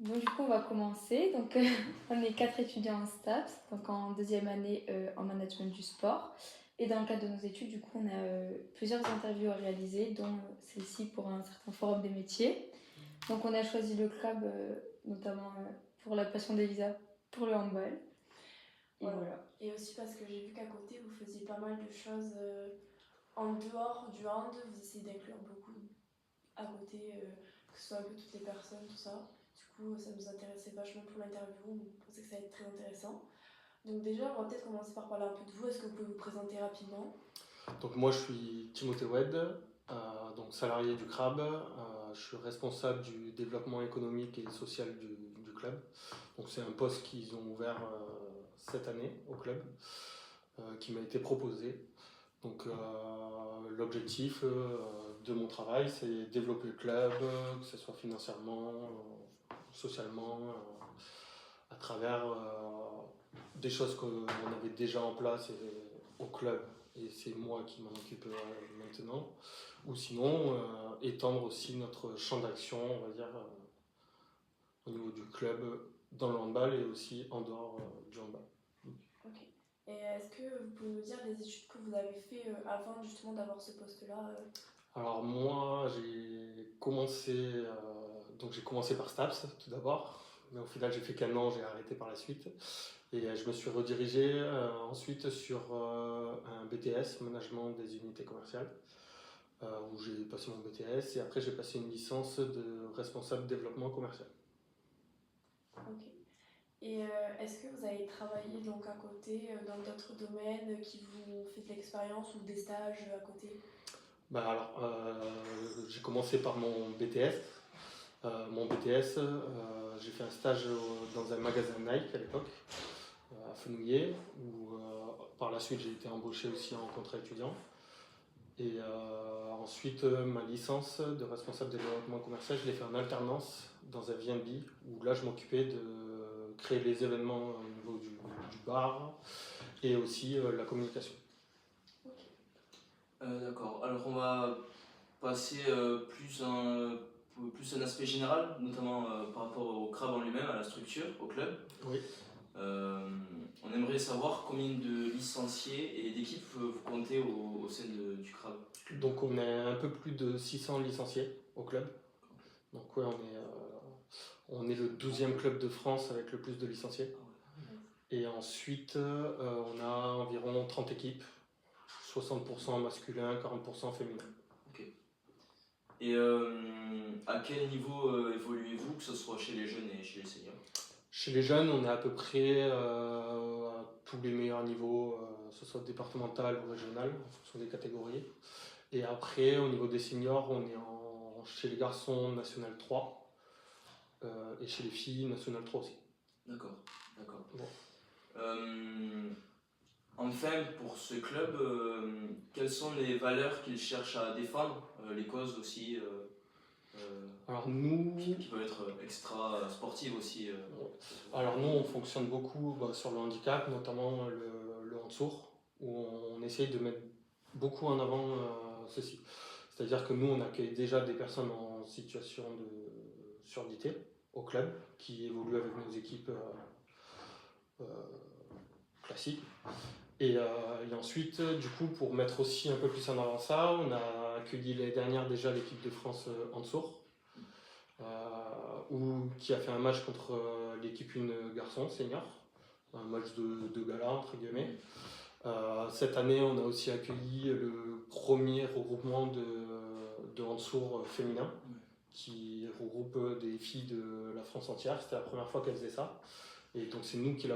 Bon, du coup, on va commencer. Donc, on est 4 étudiants en STAPS, donc en deuxième année en management du sport. Et dans le cadre de nos études, du coup, on a plusieurs interviews à réaliser, dont celle-ci pour un certain forum des métiers. Donc, on a choisi le club, notamment pour la passion d'Elisa, pour le handball. Et voilà. Et aussi parce que j'ai vu qu'à côté, vous faisiez pas mal de choses en dehors du hand. Vous essayez d'inclure beaucoup à côté, que ce soit un peu toutes les personnes, tout ça. Du coup, ça nous intéressait vachement pour l'interview. On pensait que ça allait être très intéressant. Donc déjà, on va peut-être commencer par parler un peu de vous. Est-ce que vous pouvez vous présenter rapidement? Donc moi je suis Timothée Wed, donc salarié du CRAB. Je suis responsable du développement économique et social du club. Donc c'est un poste qu'ils ont ouvert cette année au club, qui m'a été proposé. Donc l'objectif de mon travail, c'est développer le club, que ce soit financièrement, socialement, à travers des choses qu'on avait déjà en place au club, et c'est moi qui m'en occupe maintenant, ou sinon étendre aussi notre champ d'action, on va dire, au niveau du club, dans le handball et aussi en dehors du handball. Ok. Et est-ce que vous pouvez nous dire les études que vous avez fait avant justement d'avoir ce poste-là? Alors moi j'ai commencé par STAPS tout d'abord, mais au final j'ai fait qu'un an, j'ai arrêté par la suite. Et je me suis redirigé ensuite sur un BTS, Management des unités commerciales, où j'ai passé mon BTS, et après j'ai passé une licence de responsable développement commercial. Ok. Et est-ce que vous avez travaillé donc à côté dans d'autres domaines qui vous fait de l'expérience ou des stages à côté? J'ai commencé par mon BTS. J'ai fait un stage dans un magasin Nike à l'époque, à Fenouillet, où par la suite j'ai été embauché aussi en contrat étudiant. Et ensuite, ma licence de responsable de développement commercial, je l'ai fait en alternance dans un VNB, où là je m'occupais de créer les événements au niveau du bar et aussi la communication. D'accord. Alors on va passer plus un aspect général, notamment par rapport au CRAB en lui-même, à la structure, au club. Oui. On aimerait savoir combien de licenciés et d'équipes vous comptez au sein du CRAB. Donc on est un peu plus de 600 licenciés au club. Donc ouais, on est le 12e club de France avec le plus de licenciés. Et ensuite, on a environ 30 équipes, 60% masculin, 40% féminin. Ok. Et à quel niveau évoluez-vous, que ce soit chez les jeunes et chez les seniors? Chez les jeunes, on est à peu près à tous les meilleurs niveaux, que ce soit départemental ou régional, en fonction des catégories. Et après, au niveau des seniors, on est chez les garçons national 3 et chez les filles national 3 aussi. D'accord, d'accord. Bon. Enfin, pour ce club, quelles sont les valeurs qu'il cherche à défendre, les causes aussi Alors nous, qui peuvent être extra sportives aussi. Alors nous, on fonctionne beaucoup sur le handicap, notamment le handsourd, où on essaye de mettre beaucoup en avant ceci. C'est-à-dire que nous, on accueille déjà des personnes en situation de surdité au club, qui évoluent avec nos équipes euh, classiques. Et ensuite, du coup, pour mettre aussi un peu plus en avant ça, on a accueilli l'année dernière déjà l'équipe de France handsourd, qui a fait un match contre l'équipe une garçon senior, un match de gala entre guillemets. Cette année, on a aussi accueilli le premier regroupement de handsourds féminin, qui regroupe des filles de la France entière. C'était la première fois qu'elles faisaient ça. Et donc c'est nous qui les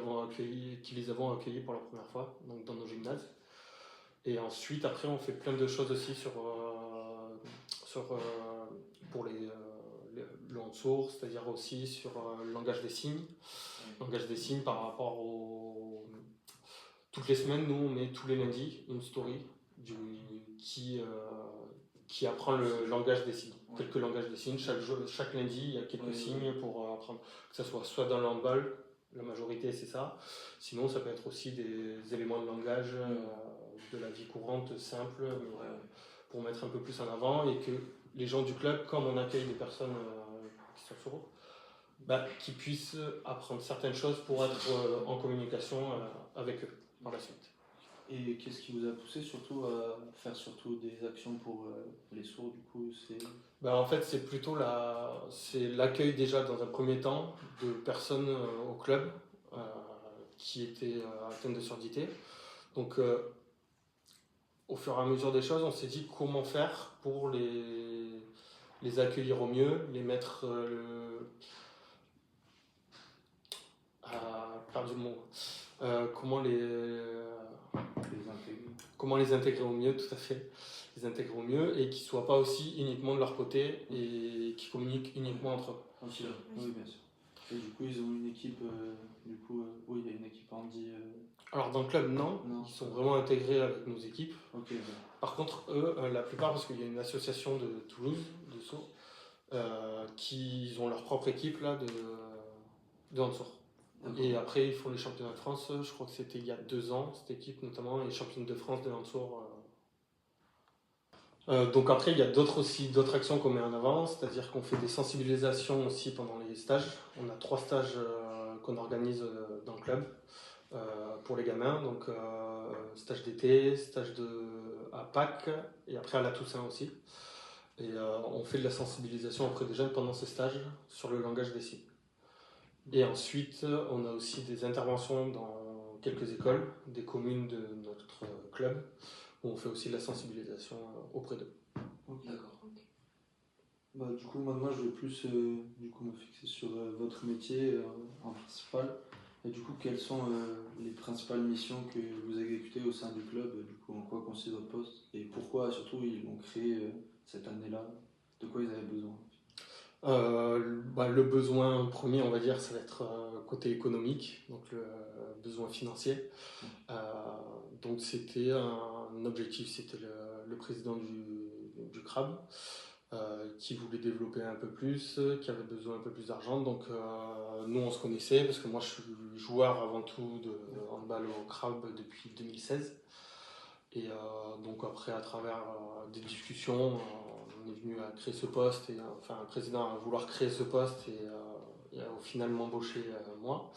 avons accueillis pour la première fois, donc dans nos gymnases. Et ensuite, après, on fait plein de choses aussi pour le handsourd, c'est-à-dire aussi sur le langage des signes. Langage des signes par rapport au... Toutes les semaines, nous, on met tous les lundis une story qui apprend le langage des signes. Quelques langages des signes. Chaque lundi, il y a quelques signes pour apprendre. Que ce soit dans le handball, la majorité c'est ça. Sinon, ça peut être aussi des éléments de langage de la vie courante, simple, pour mettre un peu plus en avant, et que les gens du club, comme on accueille des personnes qui sont sourdes, Qu'ils puissent apprendre certaines choses pour être en communication avec eux par la suite. Et qu'est-ce qui vous a poussé surtout à faire surtout des actions pour les sourds du coup En fait, c'est plutôt c'est l'accueil déjà dans un premier temps de personnes au club qui étaient atteintes de surdité. Donc, au fur et à mesure des choses, on s'est dit comment faire pour les accueillir au mieux, les mettre perdu le mot. Comment les intégrer au mieux, tout à fait. Les intégrer au mieux et qu'ils ne soient pas aussi uniquement de leur côté et qu'ils communiquent uniquement entre eux. Oui, bien sûr. Et du coup, ils ont une équipe, oui, il y a une équipe handi. Alors dans le club, non. Ils sont vraiment intégrés avec nos équipes. Okay, ouais. Par contre, eux, la plupart, parce qu'il y a une association de Toulouse, de sourds, qui ont leur propre équipe là, de handsourds. Et après, ils font les championnats de France, je crois que c'était il y a 2 ans, cette équipe notamment, et championne de France de handsourds. Donc après, il y a d'autres actions qu'on met en avant, c'est-à-dire qu'on fait des sensibilisations aussi pendant les stages. On a 3 stages qu'on organise dans le club pour les gamins, donc stage d'été, à Pâques et après à la Toussaint aussi. Et on fait de la sensibilisation auprès des jeunes pendant ces stages sur le langage des signes. Et ensuite, on a aussi des interventions dans quelques écoles, des communes de notre club, où on fait aussi de la sensibilisation auprès d'eux. Okay. D'accord. Du coup, maintenant, je vais plus me fixer sur votre métier en principal. Et du coup, quelles sont les principales missions que vous exécutez au sein du club? Du coup, en quoi consiste votre poste? Et pourquoi, surtout, ils l'ont créé cette année-là? De quoi ils avaient besoin? Le besoin premier, on va dire, ça va être côté économique, donc le besoin financier. Donc c'était un objectif, c'était le président du CRAB qui voulait développer un peu plus, qui avait besoin un peu plus d'argent. Donc nous on se connaissait parce que moi je suis joueur avant tout de handball au CRAB depuis 2016. Et donc après à travers des discussions, on est venu à créer ce poste, et enfin un président à vouloir créer ce poste et a finalement embauché moi.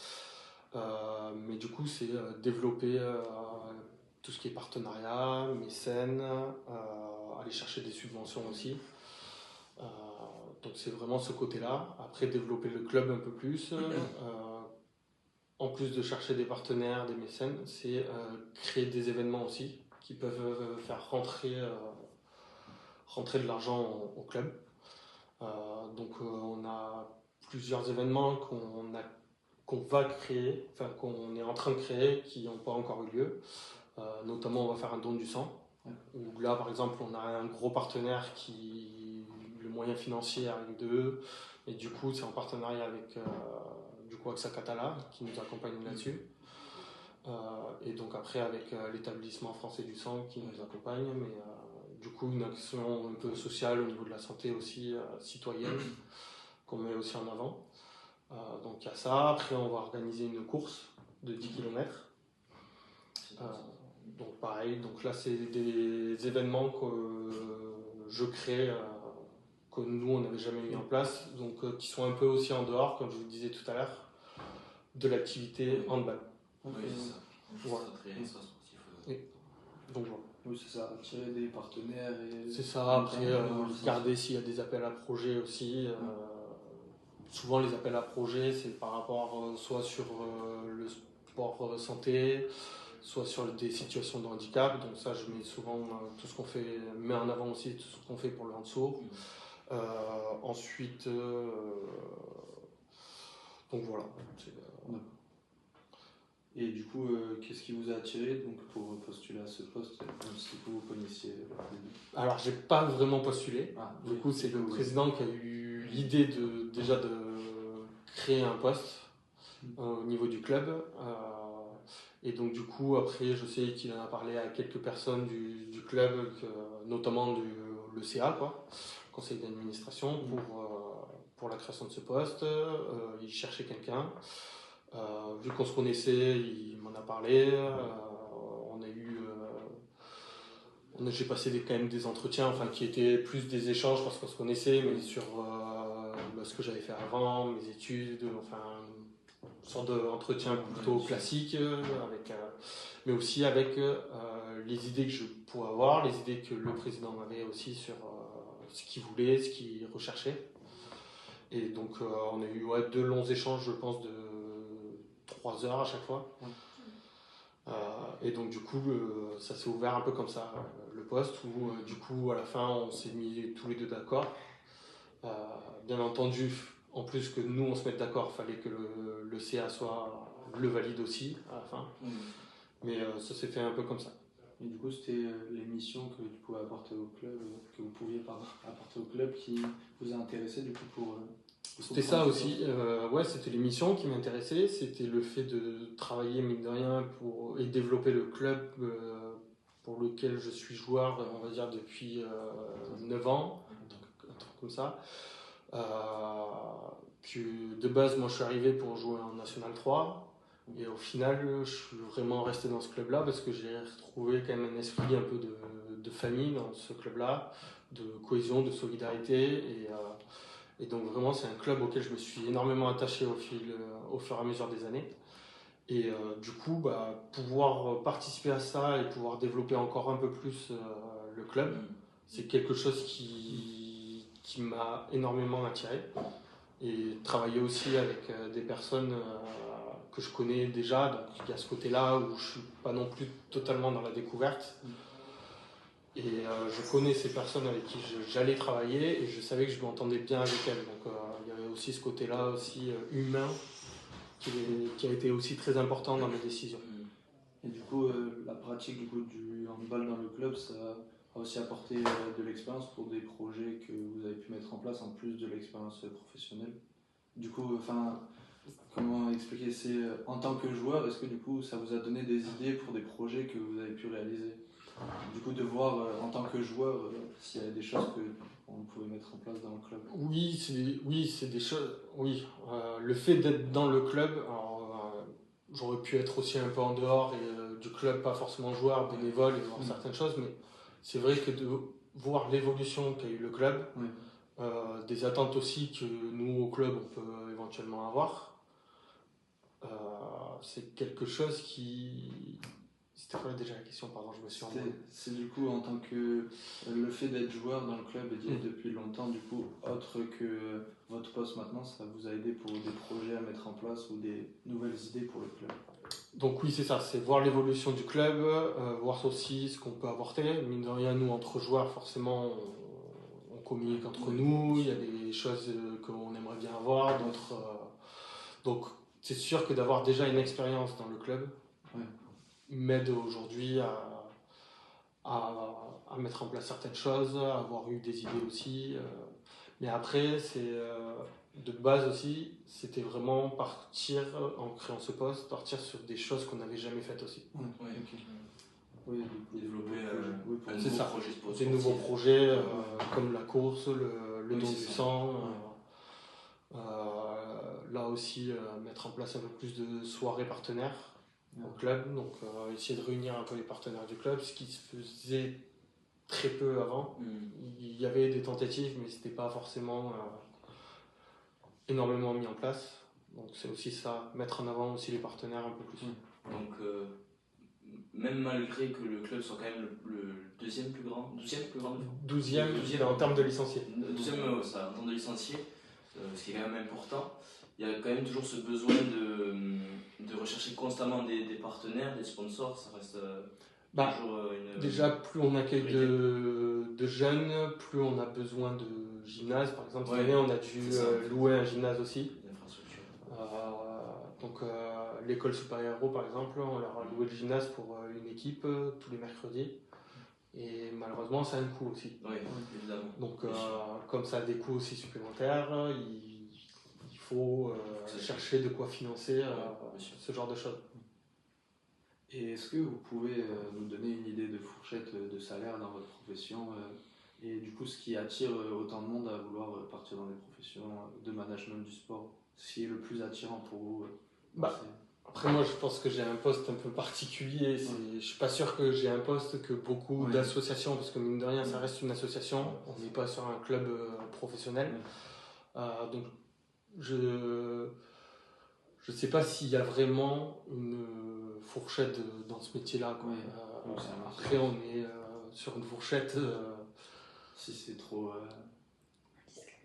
Mais du coup c'est développer tout ce qui est partenariat, mécène, aller chercher des subventions aussi. Donc c'est vraiment ce côté-là. Après développer le club un peu plus. En plus de chercher des partenaires, des mécènes, c'est créer des événements aussi qui peuvent faire rentrer de l'argent au club. Donc on a plusieurs événements qu'on va créer, enfin qu'on est en train de créer, qui n'ont pas encore eu lieu. Notamment on va faire un don du sang. Où là par exemple on a un gros partenaire qui le moyen financier arrive d'eux, et du coup c'est en partenariat avec AXA Catala qui nous accompagne là-dessus. Et donc après avec l'établissement français du sang qui nous accompagne, mais du coup une action un peu sociale au niveau de la santé aussi, citoyenne, qu'on met aussi en avant. Donc il y a ça. Après on va organiser une course de 10 km. Donc pareil, donc là c'est des événements que je crée, que nous on n'avait jamais mis en place, donc qui sont un peu aussi en dehors, comme je vous disais tout à l'heure, de l'activité handball. Oui, c'est ça. Voilà. Donc voilà. Oui, c'est ça, attirer des partenaires. C'est ça, après regarder s'il y a des appels à projets aussi. Souvent les appels à projets c'est par rapport soit sur le sport santé, soit sur des situations de handicap. Donc ça je mets souvent tout ce qu'on fait, mets en avant aussi tout ce qu'on fait pour le handsourd. Ensuite donc voilà. Et du coup, qu'est-ce qui vous a attiré donc, pour postuler à ce poste, même si vous connaissiez? Alors, j'ai pas vraiment postulé. Du coup, c'est le président qui a eu l'idée déjà de créer un poste au niveau du club. Et donc, du coup, après, je sais qu'il en a parlé à quelques personnes du club, notamment le CA, quoi, conseil d'administration, pour la création de ce poste. Il cherchait quelqu'un. Vu qu'on se connaissait, il m'en a parlé. J'ai passé quand même des entretiens, enfin qui étaient plus des échanges parce qu'on se connaissait, mais sur ce que j'avais fait avant, mes études, enfin une sorte d'entretien plutôt classique, mais aussi avec les idées que je pourrais avoir, les idées que le président avait aussi sur ce qu'il voulait, ce qu'il recherchait. Et donc on a eu 2 longs échanges, je pense, de 3 heures à chaque fois. Et donc du coup ça s'est ouvert un peu comme ça, le poste, où du coup à la fin on s'est mis tous les deux d'accord. Bien entendu, en plus que nous on se mette d'accord, il fallait que le CA le valide aussi à la fin. Mais ça s'est fait un peu comme ça. Et du coup, c'était les missions que tu pouvais apporter au club, que vous pouviez apporter au club qui vous a intéressé du coup pour. C'était ça aussi, c'était les missions qui m'intéressaient, c'était le fait de travailler mine de rien et développer le club pour lequel je suis joueur, on va dire depuis 9 ans, un truc comme ça. Puis de base, moi je suis arrivé pour jouer en National 3. Et au final, je suis vraiment resté dans ce club-là parce que j'ai retrouvé quand même un esprit un peu de famille dans ce club-là, de cohésion, de solidarité. Et donc vraiment, c'est un club auquel je me suis énormément attaché au fur et à mesure des années. Et du coup, pouvoir participer à ça et pouvoir développer encore un peu plus le club, c'est quelque chose qui m'a énormément attiré. Et travailler aussi avec des personnes que je connais déjà, donc il y a ce côté-là où je ne suis pas non plus totalement dans la découverte. Et je connais ces personnes avec qui j'allais travailler et je savais que je m'entendais bien avec elles. Donc il y avait aussi ce côté-là aussi humain qui a été aussi très important dans mes décisions. Et du coup, la pratique du handball dans le club, ça a aussi apporté de l'expérience pour des projets que vous avez pu mettre en place en plus de l'expérience professionnelle. Du coup, comment expliquer, c'est en tant que joueur, est-ce que du coup ça vous a donné des idées pour des projets que vous avez pu réaliser? Du coup, de voir en tant que joueur s'il y avait des choses qu'on pouvait mettre en place dans le club. Oui, c'est des choses. Oui, le fait d'être dans le club, j'aurais pu être aussi un peu en dehors et du club, pas forcément joueur, bénévole et voir certaines choses, mais c'est vrai que de voir l'évolution qu'a eu le club, des attentes aussi que nous au club on peut éventuellement avoir, c'est quelque chose qui. C'était quoi déjà la question? Pardon, je me suis embrouillé. C'est du coup en tant que le fait d'être joueur dans le club et d'y être depuis longtemps, du coup, autre que votre poste maintenant, ça vous a aidé pour des projets à mettre en place ou des nouvelles idées pour le club? Donc oui, c'est ça, c'est voir l'évolution du club, voir aussi ce qu'on peut apporter. Mine de rien, nous, entre joueurs, forcément, on communique entre nous, il y a des choses qu'on aimerait bien avoir, d'autres... Donc c'est sûr que d'avoir déjà une expérience dans le club m'aide aujourd'hui à mettre en place certaines choses, à avoir eu des idées aussi. Mais après, c'est de base aussi, c'était vraiment partir, en créant ce poste, partir sur des choses qu'on n'avait jamais faites aussi. Oui, développer c'est ça, projet des nouveaux projets comme la course, le don du sang. Là aussi, mettre en place un peu plus de soirées partenaires au club, donc essayer de réunir un peu les partenaires du club, ce qui se faisait très peu avant. Il y avait des tentatives, mais c'était pas forcément énormément mis en place. Donc c'est aussi ça, mettre en avant aussi les partenaires un peu plus. Donc même malgré que le club soit quand même le deuxième plus grand, 12e plus grand de France. 12e en termes de licenciés. 12e ça, en termes de licenciés, ce qui est quand même important. Il y a quand même toujours ce besoin de rechercher constamment des partenaires, des sponsors, ça reste toujours une... Déjà, plus on accueille de jeunes, plus on a besoin de gymnase. Par exemple, cette année, on a dû louer un gymnase aussi. Donc, l'école supérieure par exemple, on leur a loué le gymnase pour une équipe tous les mercredis. Et malheureusement, ça a un coût aussi. Oui, évidemment. Donc, comme ça a des coûts aussi supplémentaires, il faut chercher de quoi financer ce genre de choses. Et est-ce que vous pouvez nous donner une idée de fourchette de salaire dans votre profession et du coup ce qui attire autant de monde à vouloir partir dans des professions de management du sport? Ce qui est le plus attirant pour vous? Après moi je pense que j'ai un poste un peu particulier, je suis pas sûr que j'ai un poste que beaucoup d'associations, parce que mine de rien ça reste une association, on n'est pas sur un club professionnel. Donc je ne sais pas s'il y a vraiment une fourchette dans ce métier-là. Quoi. Après, on est sur une fourchette. Si c'est trop.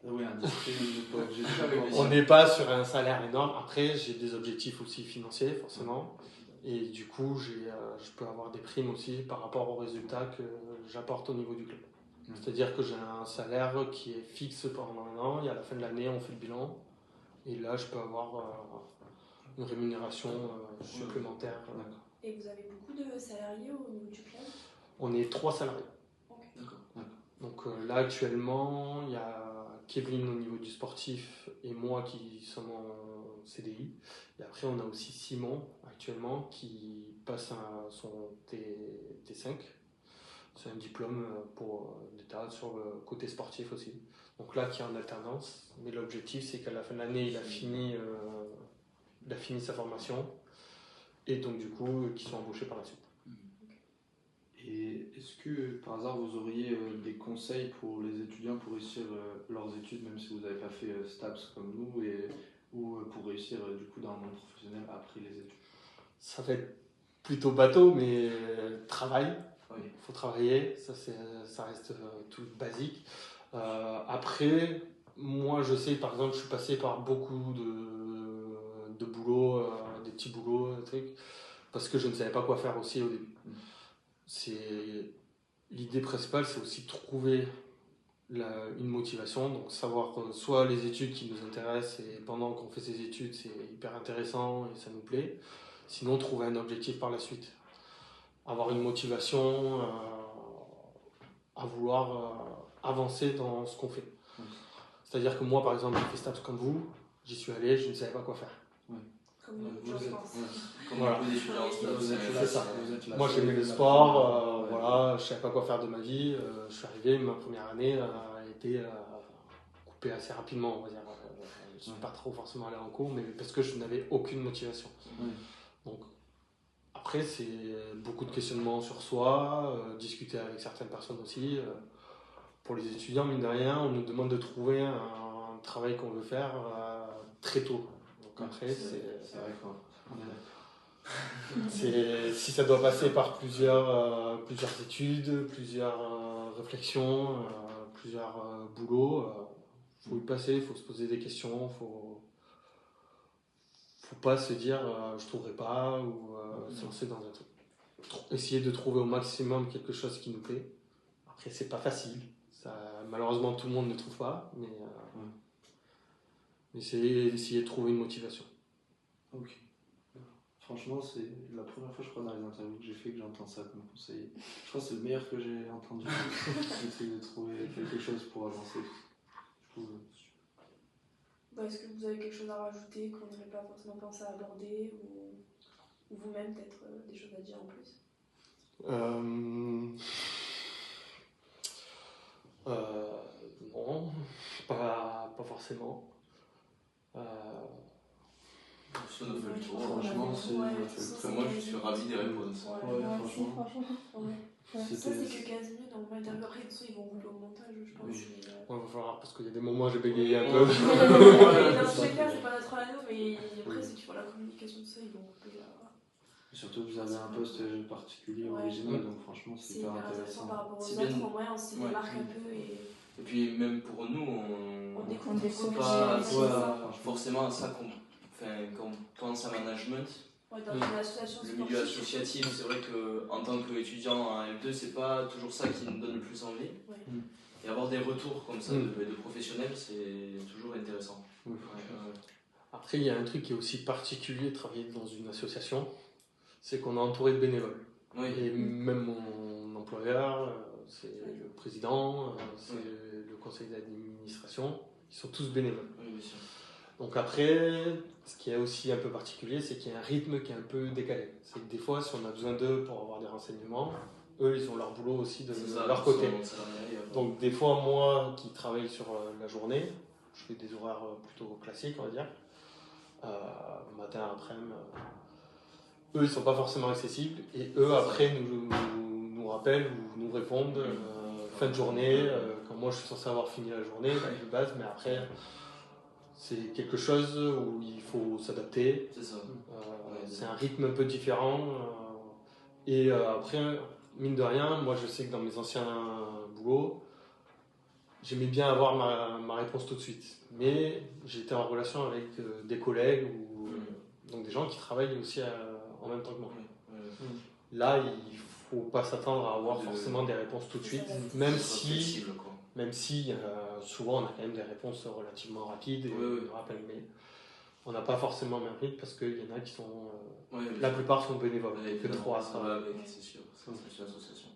Oui, indiscret, on n'est pas sur un salaire énorme. Après, j'ai des objectifs aussi financiers, forcément. Et du coup, je peux avoir des primes aussi par rapport aux résultats que j'apporte au niveau du club. C'est-à-dire que j'ai un salaire qui est fixe pendant un an, et à la fin de l'année, on fait le bilan. Et là, je peux avoir une rémunération supplémentaire. Et vous avez beaucoup de salariés au niveau du club ? On est 3 salariés. Okay. D'accord. Donc là, actuellement, il y a Kevin au niveau du sportif et moi qui sommes en CDI. Et après, on a aussi Simon actuellement qui passe son T5. C'est un diplôme pour l'État sur le côté sportif aussi. Donc là, qui est en alternance. Mais l'objectif, c'est qu'à la fin de l'année, il a fini sa formation. Et donc, du coup, qu'ils sont embauchés par la suite. Et est-ce que, par hasard, vous auriez des conseils pour les étudiants pour réussir leurs études, même si vous n'avez pas fait STAPS comme nous, ou pour réussir du coup dans le monde professionnel après les études ? Ça va être plutôt bateau, mais travail. Oui. Il faut travailler, ça reste tout basique. Après, moi je sais, par exemple, je suis passé par beaucoup de boulots, des petits boulots, des trucs, parce que je ne savais pas quoi faire aussi au début. L'idée principale, c'est aussi de trouver une motivation, donc savoir soit les études qui nous intéressent, et pendant qu'on fait ces études, c'est hyper intéressant et ça nous plaît, sinon trouver un objectif par la suite. Avoir une motivation à vouloir avancer dans ce qu'on fait. C'est-à-dire que moi, par exemple, j'ai fait STAPS comme vous, j'y suis allé, je ne savais pas quoi faire. Comme nous, je pense. Comme voilà. beaucoup d'étudiants en STAPS. C'est ça. Moi, j'aimais le sport, voilà, je ne savais pas quoi faire de ma vie. Je suis arrivé, ma première année a été coupée assez rapidement, on va dire. Je ne suis pas trop forcément allé en cours, mais parce que je n'avais aucune motivation. Donc, après, c'est beaucoup de questionnements sur soi, discuter avec certaines personnes aussi. Pour les étudiants, mine de rien, on nous demande de trouver un travail qu'on veut faire très tôt. Donc après, c'est vrai qu'on si ça doit passer par plusieurs études, plusieurs réflexions, plusieurs boulots, faut y passer, il faut se poser des questions, faut pas se dire je trouverai pas ou se lancer dans un truc. Essayer de trouver au maximum quelque chose qui nous plaît. Après, c'est pas facile. Malheureusement, tout le monde ne trouve pas, mais essayer de trouver une motivation. Ok. Franchement, c'est la première fois, je crois, dans les interviews que j'ai fait que j'entends ça comme conseiller. Je crois que c'est le meilleur que j'ai entendu. Essayer de trouver quelque chose pour avancer. Je trouve super. Est-ce que vous avez quelque chose à rajouter qu'on n'aurait pas forcément pensé à aborder ou vous-même peut-être des choses à dire en plus ? Non, pas forcément. Ça nous fait le tour. Franchement, moi je suis ravi des réponses. Franchement. Ça, c'est que 15 minutes dans le interview. Après, ils vont rouler au montage, je pense. Oui. Il va falloir, parce qu'il y a des moments où j'ai bégayé un peu. Dans tous les cas, c'est pas notre à nous, mais après, c'est qu'il faut la communication de ça, ils vont couper là. Surtout que vous avez un poste particulier, original, donc franchement, c'est hyper intéressant. Par rapport aux C'est autres, bien. au moins, on se démarque un peu. Et puis, même pour nous, On découvre pas forcément à ça qu'on pense à management. Dans une association Le milieu associatif, c'est vrai qu'en tant qu'étudiant en L2, c'est pas toujours ça qui nous donne le plus envie. Et avoir des retours comme ça de professionnels, c'est toujours intéressant. Après, il y a un truc qui est aussi particulier de travailler dans une association, c'est qu'on est entouré de bénévoles. Et même mon employeur, c'est le président, c'est le conseil d'administration, ils sont tous bénévoles. Oui, bien sûr. Donc après, ce qui est aussi un peu particulier, c'est qu'il y a un rythme qui est un peu décalé. C'est que des fois, si on a besoin d'eux pour avoir des renseignements, eux, ils ont leur boulot aussi de leur côté. Donc des fois, moi qui travaille sur la journée, je fais des horaires plutôt classiques, on va dire, matin, après-midi. Eux, ils ne sont pas forcément accessibles et eux, après, nous rappellent ou nous répondent fin de journée. Quand moi, je suis censé avoir fini la journée, de base, mais après, c'est quelque chose où il faut s'adapter. C'est ça. C'est un rythme un peu différent. Et après, mine de rien, moi je sais que dans mes anciens boulots, j'aimais bien avoir ma réponse tout de suite. Mais j'étais en relation avec des collègues ou donc des gens qui travaillent aussi en même temps que moi. Là, il faut pas s'attendre à avoir forcément des réponses tout de suite, même si souvent on a quand même des réponses relativement rapides et rappels, mais on n'a pas forcément le même rythme parce qu'il y en a qui sont. La plupart sont bénévoles, que 3 à c'est sûr, c'est une association.